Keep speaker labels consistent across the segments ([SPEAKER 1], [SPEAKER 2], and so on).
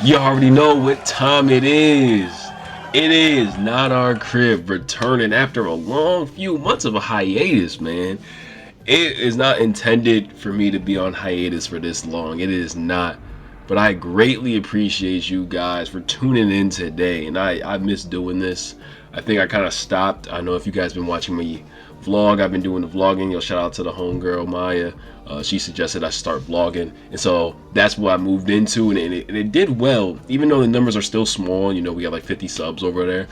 [SPEAKER 1] You already know what time it is. It is Not Our Crib returning after a long few months of a hiatus, man. It is not intended for me to be on hiatus for this long. It is not. But I greatly appreciate you guys for tuning in today. And I miss doing this. I think I kind of stopped. I know if you guys been watching me vlog, I've been doing the vlogging. Yo, shout out to the homegirl Maya. She suggested I start vlogging, and so that's what I moved into, and it did well, even though the numbers are still small. You know, we got like 50 subs over there.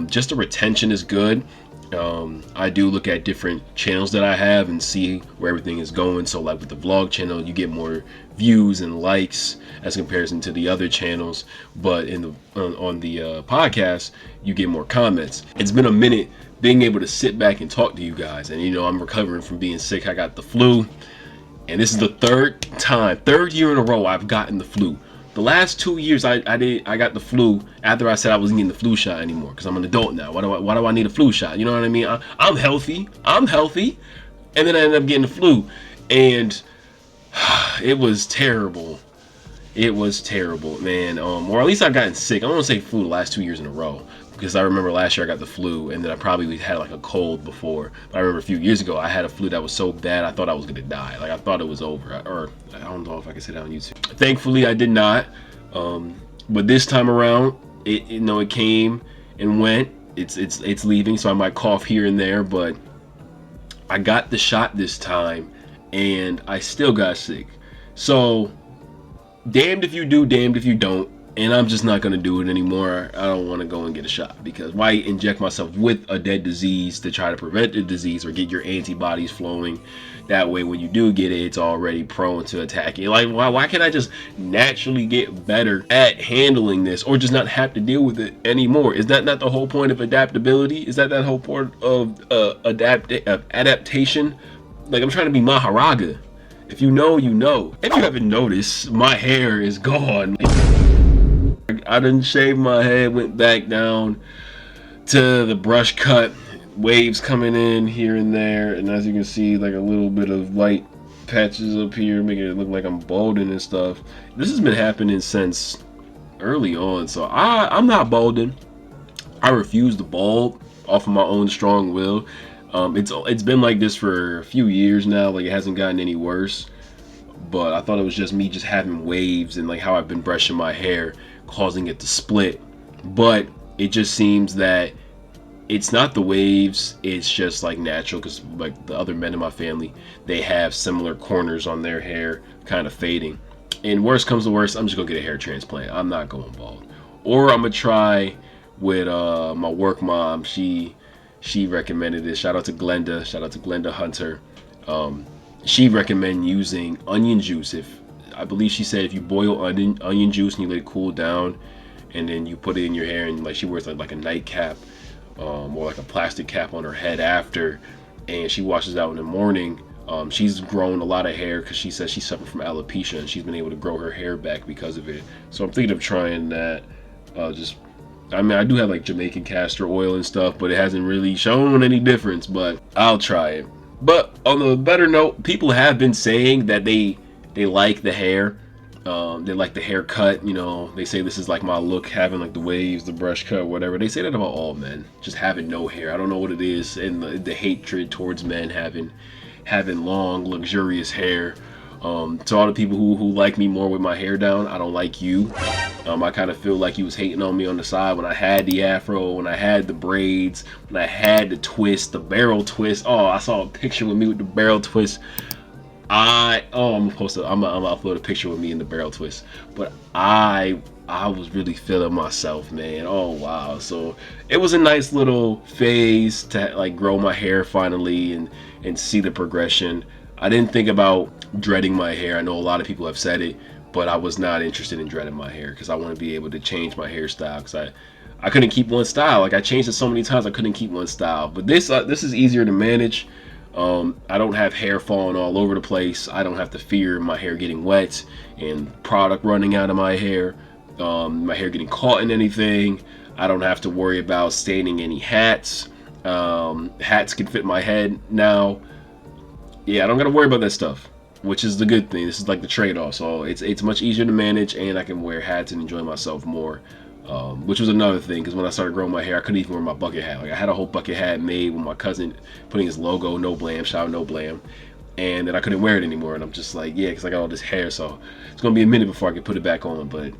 [SPEAKER 1] Just the retention is good. I do look at different channels that I have and see where everything is going. So like with the vlog channel, you get more views and likes as comparison to the other channels, but in the on the podcast, you get more comments. It's been a minute being able to sit back and talk to you guys, and you know, I'm recovering from being sick. I got the flu, and this is the third year in a row I've gotten the flu. The last 2 years I got the flu after I said I wasn't getting the flu shot anymore because I'm an adult now. Why do I need a flu shot? You know what I mean? I'm healthy, and then I ended up getting the flu, and it was terrible. It was terrible, man. Or at least I've gotten sick. I don't want to say flu the last 2 years in a row, because I remember last year I got the flu, and then I probably had like a cold before. But I remember a few years ago I had a flu that was so bad I thought I was gonna die. Like I thought it was over, or I don't know if I can say that on YouTube. Thankfully I did not. But this time around, it came and went. It's leaving, so I might cough here and there. But I got the shot this time, and I still got sick. So damned if you do, damned if you don't. And I'm just not going to do it anymore. I don't want to go and get a shot, because why inject myself with a dead disease to try to prevent the disease or get your antibodies flowing? That way when you do get it, it's already prone to attacking. Like, why can't I just naturally get better at handling this, or just not have to deal with it anymore? Is that not the whole point of adaptability? Is that whole point of adaptation? Like, I'm trying to be Maharaga. If you know, you know. If you haven't noticed, my hair is gone. I didn't shave my head, went back down to the brush cut, waves coming in here and there, and as you can see, like a little bit of light patches up here, making it look like I'm balding and stuff. This has been happening since early on, so I'm not balding. I refuse to bald off of my own strong will. It's been like this for a few years now. Like, it hasn't gotten any worse, but I thought it was just me just having waves and like how I've been brushing my hair causing it to split. But it just seems that it's not the waves, it's just like natural, because like the other men in my family, they have similar corners on their hair kind of fading. And worst comes to worst, I'm just gonna get a hair transplant. I'm not going bald. Or I'm gonna try with my work mom. She recommended this. Shout out to Glenda Hunter. She recommended using onion juice. I believe she said if you boil onion juice and you let it cool down, and then you put it in your hair, and like she wears like a nightcap, or like a plastic cap on her head after, and she washes out in the morning. She's grown a lot of hair because she says she suffered from alopecia, and she's been able to grow her hair back because of it. So I'm thinking of trying that. I mean, I do have like Jamaican castor oil and stuff, but it hasn't really shown any difference, but I'll try it. But on a better note, people have been saying that they like the hair. They like the haircut. You know, they say this is like my look, having like the waves, the brush cut, whatever. They say that about all men, just having no hair. I don't know what it is, and the hatred towards men having long, luxurious hair. To all the people who like me more with my hair down, I don't like you. I kind of feel like you was hating on me on the side when I had the afro, when I had the braids, when I had the twist, the barrel twist. Oh, I saw a picture with me with the barrel twist. I'm gonna upload a picture with me in the barrel twist. But I was really feeling myself, man. Oh wow. So it was a nice little phase to like grow my hair finally and see the progression. I didn't think about dreading my hair. I know a lot of people have said it, but I was not interested in dreading my hair because I want to be able to change my hairstyle, because I couldn't keep one style. Like, I changed it so many times I couldn't keep one style. But this is easier to manage. I don't have hair falling all over the place. I don't have to fear my hair getting wet and product running out of my hair, my hair getting caught in anything. I don't have to worry about staining any hats. Hats can fit my head now. Yeah, I don't gotta worry about that stuff. which is the good thing. This is like the trade-off. So it's much easier to manage, and I can wear hats and enjoy myself more. Which was another thing, because when I started growing my hair, I couldn't even wear my bucket hat. Like, I had a whole bucket hat made with my cousin putting his logo, No Blam, shout out No Blam, and then I couldn't wear it anymore. And I'm just like, yeah, because I got all this hair, so it's gonna be a minute before I can put it back on. But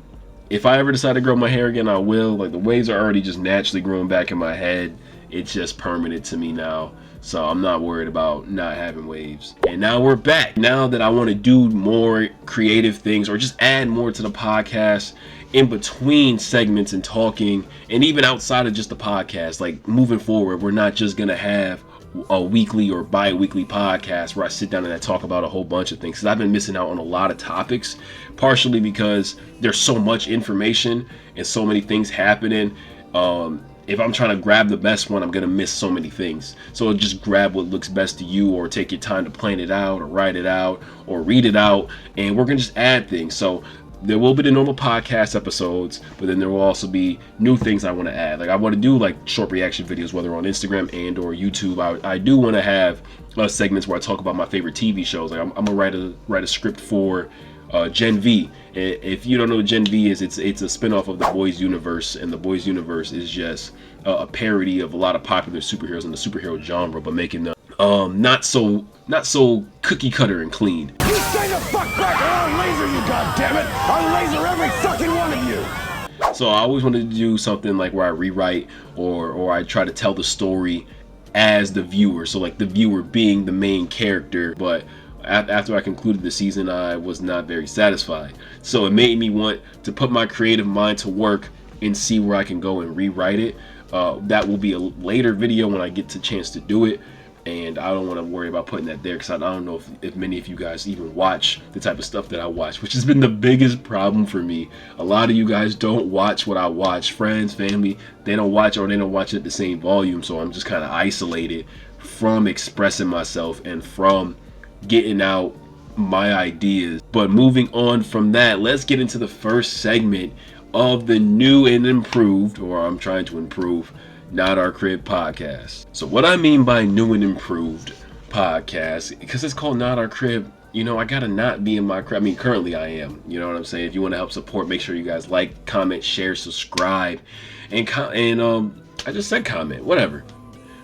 [SPEAKER 1] if I ever decide to grow my hair again, I will. Like, the waves are already just naturally growing back in my head. It's just permanent to me now. So I'm not worried about not having waves. And now we're back. Now that I want to do more creative things or just add more to the podcast in between segments and talking, and even outside of just the podcast, like moving forward, we're not just going to have a weekly or bi-weekly podcast where I sit down and I talk about a whole bunch of things, because I've been missing out on a lot of topics, partially because there's so much information and so many things happening. If I'm trying to grab the best one, I'm going to miss so many things. So just grab what looks best to you, or take your time to plan it out or write it out or read it out, and we're going to just add things. So there will be the normal podcast episodes, but then there will also be new things I want to add. Like, I want to do like short reaction videos, whether on Instagram and or YouTube. I do want to have segments where I talk about my favorite TV shows. Like, I'm gonna write a script for Gen V. If you don't know what Gen V is, it's a spinoff of the Boys Universe, and the Boys Universe is just a parody of a lot of popular superheroes in the superhero genre, but making them not so cookie cutter and clean.
[SPEAKER 2] You stay the fuck back, or I'll laser you, goddammit! I'll laser every fucking one of you!
[SPEAKER 1] So I always wanted to do something like where I rewrite or I try to tell the story as the viewer. So like the viewer being the main character, but after I concluded the season, I was not very satisfied. So it made me want to put my creative mind to work and see where I can go and rewrite it. That will be a later video when I get the chance to do it. And I don't want to worry about putting that there, because I don't know if many of you guys even watch the type of stuff that I watch, which has been the biggest problem for me. A lot of you guys don't watch what I watch. Friends, family, they don't watch, or they don't watch it at the same volume. So I'm just kind of isolated from expressing myself and from getting out my ideas. But moving on from that, let's get into the first segment of the new and improved, or I'm trying to improve, Not Our Crib podcast. So what I mean by new and improved podcast, because it's called Not Our Crib, you know, I gotta not be in my crib. I mean, currently I am. You know what I'm saying? If you want to help support, make sure you guys like, comment, share, subscribe, and I just said comment, whatever.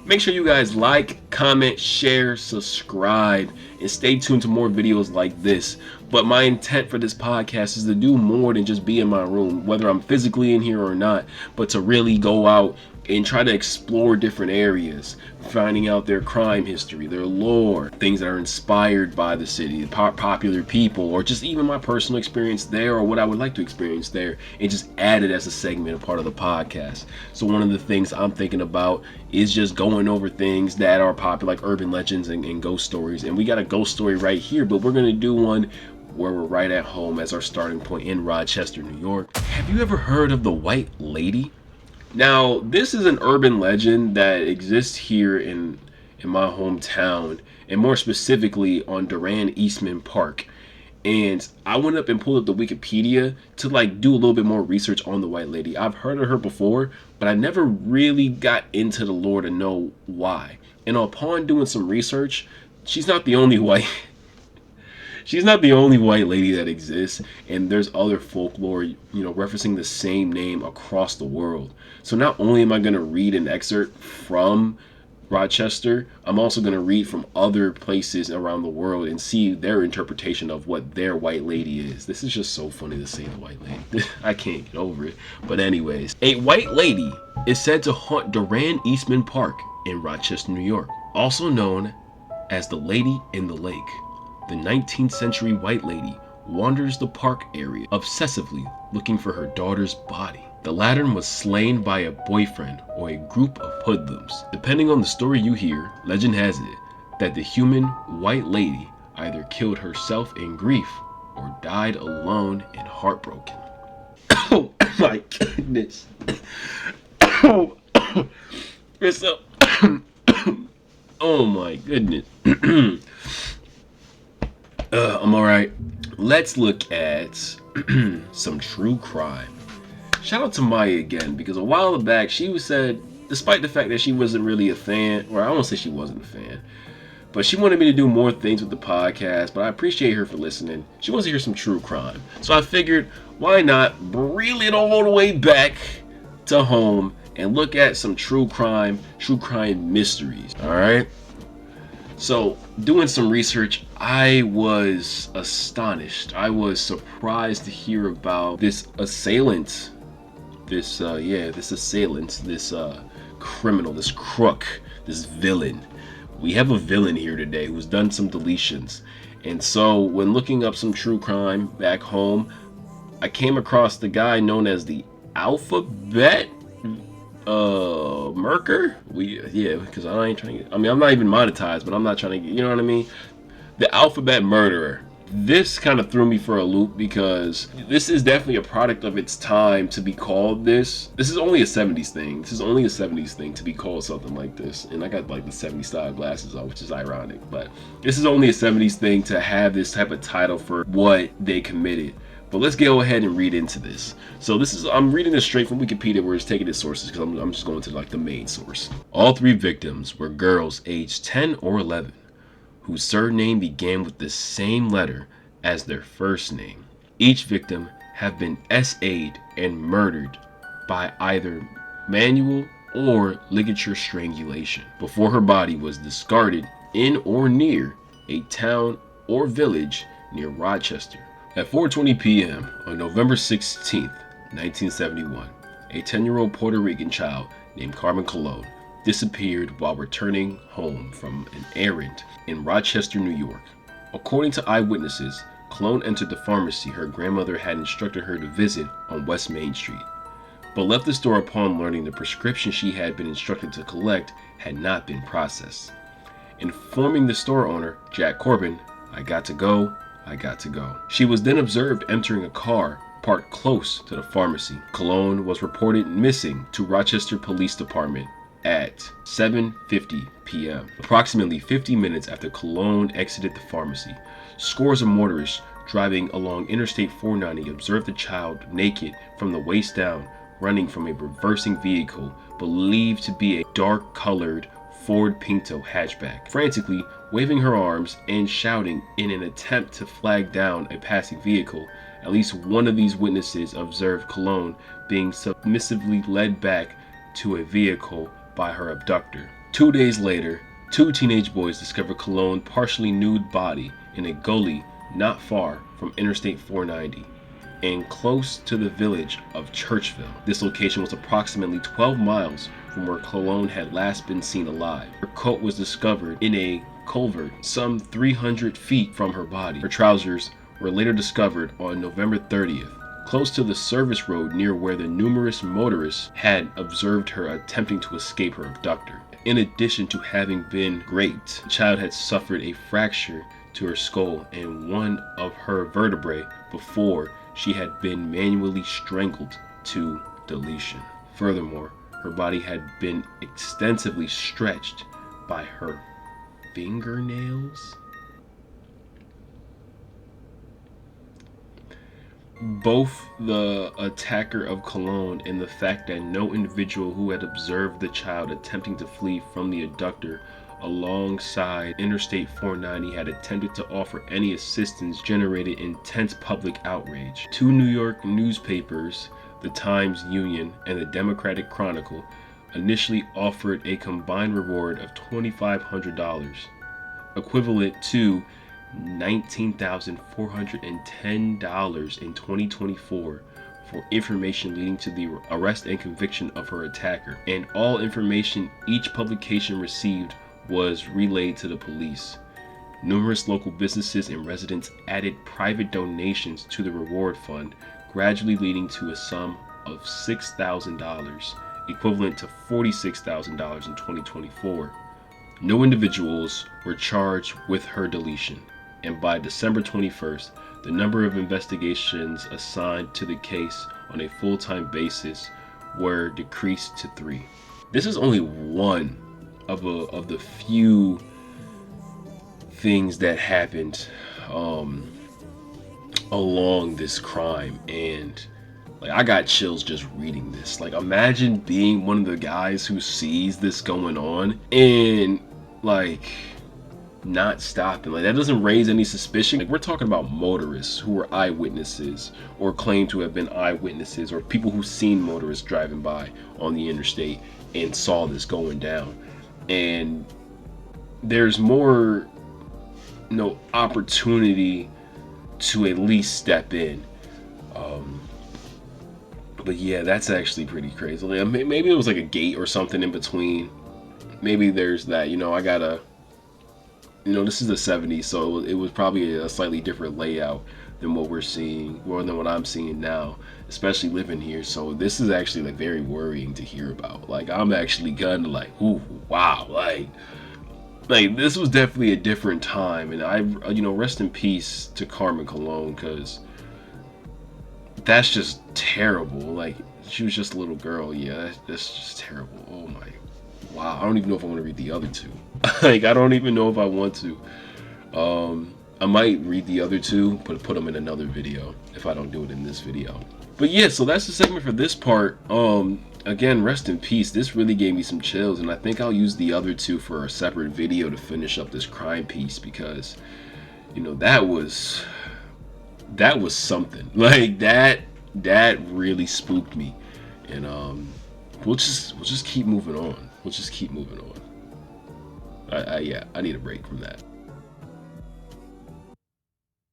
[SPEAKER 1] Make sure you guys like, comment, share, subscribe, and stay tuned to more videos like this. But my intent for this podcast is to do more than just be in my room, whether I'm physically in here or not, but to really go out and try to explore different areas, finding out their crime history, their lore, things that are inspired by the city, popular people, or just even my personal experience there, or what I would like to experience there, and just add it as a segment, a part of the podcast. So one of the things I'm thinking about is just going over things that are popular, like urban legends and ghost stories. And we got a ghost story right here, but we're gonna do one where we're right at home as our starting point in Rochester, New York. Have you ever heard of the White Lady? Now, this is an urban legend that exists here in my hometown, and more specifically on Durand Eastman Park. And I went up and pulled up the Wikipedia to like do a little bit more research on the White Lady. I've heard of her before, but I never really got into the lore to know why. And upon doing some research, she's not the only white lady that exists, and there's other folklore, you know, referencing the same name across the world. So not only am I going to read an excerpt from Rochester, I'm also going to read from other places around the world and see their interpretation of what their White Lady is. This is just so funny to say, the White Lady. I can't get over it. But anyways, a White Lady is said to haunt Durand Eastman Park in Rochester, New York, also known as the Lady in the Lake. The 19th century White Lady wanders the park area, obsessively looking for her daughter's body. The latter was slain by a boyfriend or a group of hoodlums. Depending on the story you hear, legend has it that the human White Lady either killed herself in grief or died alone and heartbroken. Oh my goodness. Oh, oh my goodness. I'm alright. Let's look at some true crime. Shout out to Maya again, because a while back she said, despite the fact that she wasn't really a fan, or I won't say she wasn't a fan, But she wanted me to do more things with the podcast, but I appreciate her for listening. She wants to hear some true crime. So I figured, why not reel it all the way back to home and look at some true crime mysteries. All right. So doing some research, I was astonished. I was surprised to hear about this assailant, this criminal, this crook, this villain. We have a villain here today who's done some deletions. And so when looking up some true crime back home, I came across the guy known as the Alphabet Murker. Because I ain't trying to get, I'm not even monetized, but I'm not trying to get, you know what I mean? The Alphabet Murderer. This kind of threw me for a loop because this is definitely a product of its time to be called this. This is only a 70s thing. This is only a 70s thing to be called something like this. And I got like the 70s style glasses on, which is ironic. But this is only a 70s thing to have this type of title for what they committed. But let's go ahead and read into this. So I'm reading this straight from Wikipedia, where it's taking its sources, because I'm just going to like the main source. All three victims were girls aged 10 or 11, whose surname began with the same letter as their first name. Each victim have been SA'd and murdered by either manual or ligature strangulation before her body was discarded in or near a town or village near Rochester. At 4:20 p.m. on November 16th, 1971, a 10-year-old Puerto Rican child named Carmen Colon disappeared while returning home from an errand in Rochester, New York. According to eyewitnesses, Colon entered the pharmacy her grandmother had instructed her to visit on West Main Street, but left the store upon learning the prescription she had been instructed to collect had not been processed. Informing the store owner, Jack Corbin, "I got to go. She was then observed entering a car parked close to the pharmacy. Colon was reported missing to Rochester Police Department at 7:50 p.m. Approximately 50 minutes after Colon exited the pharmacy, scores of motorists driving along Interstate 490 observed the child naked from the waist down, running from a reversing vehicle believed to be a dark-colored Ford Pinto hatchback, frantically waving her arms and shouting in an attempt to flag down a passing vehicle. At least one of these witnesses observed Colon being submissively led back to a vehicle by her abductor. 2 days later, two teenage boys discovered Colon's partially nude body in a gully not far from Interstate 490 and close to the village of Churchville. This location was approximately 12 miles from where Colon had last been seen alive. Her coat was discovered in a culvert some 300 feet from her body. Her trousers were later discovered on November 30th, close to the service road near where the numerous motorists had observed her attempting to escape her abductor. In addition to having been raped, the child had suffered a fracture to her skull and one of her vertebrae before she had been manually strangled to deletion. Furthermore, her body had been extensively stretched by her fingernails. Both the attacker of Colon and the fact that no individual who had observed the child attempting to flee from the abductor alongside Interstate 490 had attempted to offer any assistance generated intense public outrage. Two New York newspapers, the Times-Union and the Democratic Chronicle, initially offered a combined reward of $2,500, equivalent to $19,410 in 2024, for information leading to the arrest and conviction of her attacker, and all information each publication received was relayed to the police. Numerous local businesses and residents added private donations to the reward fund, gradually leading to a sum of $6,000, equivalent to $46,000 in 2024. No individuals were charged with her deletion, and by December 21st, the number of investigations assigned to the case on a full-time basis were decreased to 3. This is only one of the few things that happened along this crime, and like I got chills just reading this. Like, imagine being one of the guys who sees this going on and like not stopping. Like, that doesn't raise any suspicion. Like, we're talking about motorists who were eyewitnesses or claim to have been eyewitnesses, or people who've seen motorists driving by on the interstate and saw this going down. And there's more, opportunity to at least step in. But yeah, that's actually pretty crazy. Like, maybe it was like a gate or something in between. Maybe there's that. I gotta. This is the 70s, so it was probably a slightly different layout than what we're seeing, or than what I'm seeing now, especially living here. So this is actually like very worrying to hear about. Like, I'm actually gonna like, ooh, wow, like this was definitely a different time. And I, rest in peace to Carmen Colon, because that's just terrible. Like, she was just a little girl. Yeah, that's just terrible. Oh my, wow. I don't even know if I want to read the other two. Like, I don't even know if I want to. I might read the other two, but put them in another video if I don't do it in this video. But yeah, so that's the segment for this part. Again, rest in peace. This really gave me some chills, and I think I'll use the other two for a separate video to finish up this crime piece, because that was something. Like, that really spooked me. And we'll just keep moving on. Yeah, I need a break from that.